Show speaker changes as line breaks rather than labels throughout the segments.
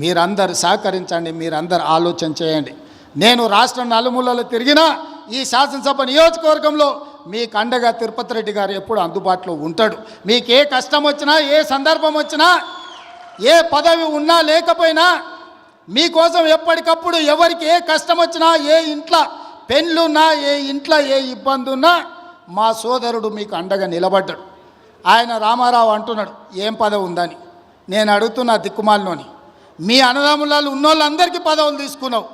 మీరందరూ సహకరించండి, మీరందరూ ఆలోచన చేయండి. నేను రాష్ట్రం నలుమూలలో తిరిగినా ఈ శాసనసభ నియోజకవర్గంలో మీకు అండగా తిరుపతి రెడ్డి గారు ఎప్పుడు అందుబాటులో ఉంటాడు. మీకు ఏ కష్టం వచ్చినా, ఏ సందర్భం వచ్చినా, ఏ పదవి ఉన్నా లేకపోయినా మీకోసం ఎప్పటికప్పుడు ఎవరికి ఏ కష్టం వచ్చినా, ఏ ఇంట్లో పెళ్ళున్నా, ఏ ఇంట్లో ఏ ఇబ్బంది ఉన్నా మా సోదరుడు మీకు అండగా నిలబడ్డాడు. ఆయన రామారావు అంటున్నాడు ఏం పదవి ఉందని. నేను అడుగుతున్నా దిక్కుమాలినోని, మీ అన్నదమ్ములలో ఉన్నోళ్ళందరికీ పదవులు తీసుకున్నావు.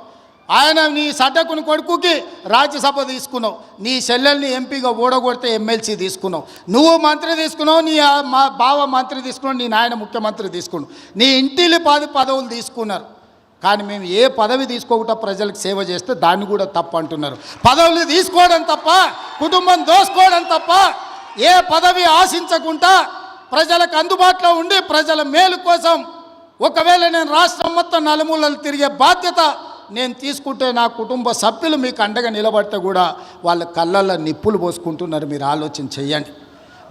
ఆయన నీ సడ్డకుని కొడుకుకి రాజ్యసభ తీసుకున్నావు, నీ చెల్లెల్ని ఎంపీగా ఓడగొడితే ఎమ్మెల్సీ తీసుకున్నావు, నువ్వు మంత్రి తీసుకున్నావు, నీ మా బావ మంత్రి తీసుకున్నావు, నీ నాయన ముఖ్యమంత్రి తీసుకున్నావు, నీ ఇంటిలి పదవులు తీసుకున్నారు. కానీ మేము ఏ పదవి తీసుకోకుండా ప్రజలకు సేవ చేస్తే దాన్ని కూడా తప్పు అంటున్నారు. పదవులు తీసుకోవడం తప్ప, కుటుంబం దోసుకోవడం తప్ప, ఏ పదవి ఆశించకుండా ప్రజలకు అందుబాటులో ఉండి ప్రజల మేలు కోసం ఒకవేళ నేను రాష్ట్రం మొత్తం నలుమూలలు తిరిగే బాధ్యత నేను తీసుకుంటే నా కుటుంబ సభ్యులు మీకు అండగా నిలబడితే కూడా వాళ్ళ కళ్ళల్లో నిప్పులు పోసుకుంటున్నారు. మీరు ఆలోచన చెయ్యండి.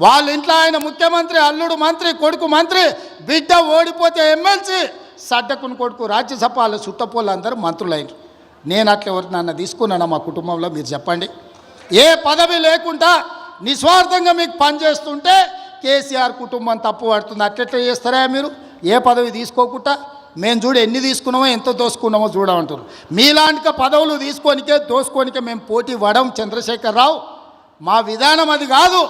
వాళ్ళ ఇంట్లో ఆయన ముఖ్యమంత్రి, అల్లుడు మంత్రి, కొడుకు మంత్రి, బిడ్డ ఓడిపోతే ఎమ్మెల్సీ, సడ్డకుని కొడుకు రాజ్యసభ, వాళ్ళ చుట్టపోళ్ళు అందరూ మంత్రులైనరు. నేను అట్లా ఎవరు నన్ను తీసుకున్నాను మా కుటుంబంలో మీరు చెప్పండి. ఏ పదవి లేకుండా నిస్వార్థంగా మీకు పనిచేస్తుంటే కేసీఆర్ కుటుంబం తప్పు పడుతుంది. అట్లెట్లా చేస్తారా మీరు? ఏ పదవి తీసుకోకుండా మేము చూడు ఎన్ని తీసుకున్నామో ఎంత దోసుకున్నామో చూడమంటారు. మీలాంటి పదవులు తీసుకోనికే దోసుకోనికే మేము పోటీ పడం చంద్రశేఖరరావు. మా విధానం అది కాదు.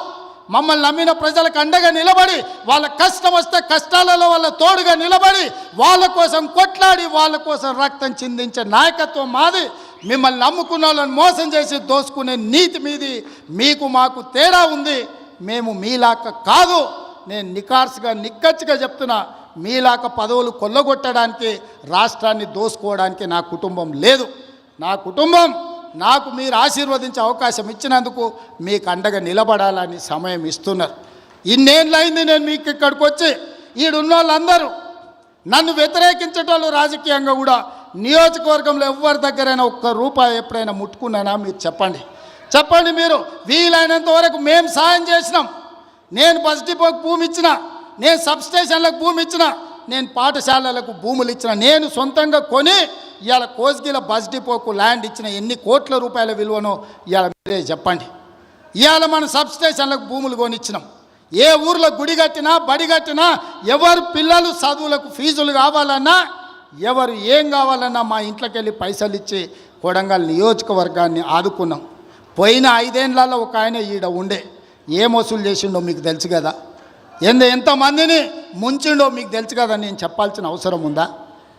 మమ్మల్ని నమ్మిన ప్రజలకు అండగా నిలబడి, వాళ్ళ కష్టం వస్తే కష్టాలలో వాళ్ళ తోడుగా నిలబడి, వాళ్ళ కోసం కొట్లాడి, వాళ్ళ కోసం రక్తం చిందించే నాయకత్వం మాది. మిమ్మల్ని నమ్ముకున్న వాళ్ళని మోసం చేసి దోసుకునే నీతి మీది. మీకు మాకు తేడా ఉంది. మేము మీలాక కాదు. నేను నికార్స్గా నిక్కచ్చిగా చెప్తున్నా, మీలాక పదవులు కొల్లగొట్టడానికి, రాష్ట్రాన్ని దోసుకోవడానికి నా కుటుంబం లేదు. నా కుటుంబం నాకు మీరు ఆశీర్వదించే అవకాశం ఇచ్చినందుకు మీకు అండగా నిలబడాలని సమయం ఇస్తున్నారు. ఇన్నేళ్ళైంది నేను మీకు ఇక్కడికి వచ్చి. ఈడున్న వాళ్ళందరూ నన్ను వ్యతిరేకించేటోళ్ళు రాజకీయంగా కూడా నియోజకవర్గంలో ఎవరి దగ్గరైనా ఒక్క రూపాయి ఎప్పుడైనా ముట్టుకున్నానా మీరు చెప్పండి. చెప్పండి. మీరు వీలైనంత వరకు మేము సాయం చేసినాం. నేను బస్ డిపోకి భూమి ఇచ్చిన, నేను సబ్స్టేషన్లకు భూమి ఇచ్చిన, నేను పాఠశాలలకు భూములు ఇచ్చిన, నేను సొంతంగా కొని ఇవాళ కోస్గిల బస్ డిపోకు ల్యాండ్ ఇచ్చిన. ఎన్ని కోట్ల రూపాయల విలువనో ఇవాళ మీరే చెప్పండి. ఇవాళ మన సబ్స్టేషన్లకు భూములు కొనిచ్చినాం. ఏ ఊర్లో గుడి కట్టినా, బడి కట్టినా, ఎవరు పిల్లలు చదువులకు ఫీజులు కావాలన్నా, ఎవరు ఏం కావాలన్నా మా ఇంట్లోకి వెళ్ళి పైసలు ఇచ్చి కొడంగల్ నియోజకవర్గాన్ని ఆదుకున్నాం. పోయిన 5 ఏళ్లలో ఒక ఆయన ఈడ ఉండే ఏం వసూలు చేసిండో మీకు తెలుసు కదా, ఎంతమందిని ముంచిండో మీకు తెలుసు కదా. నేను చెప్పాల్సిన అవసరం ఉందా?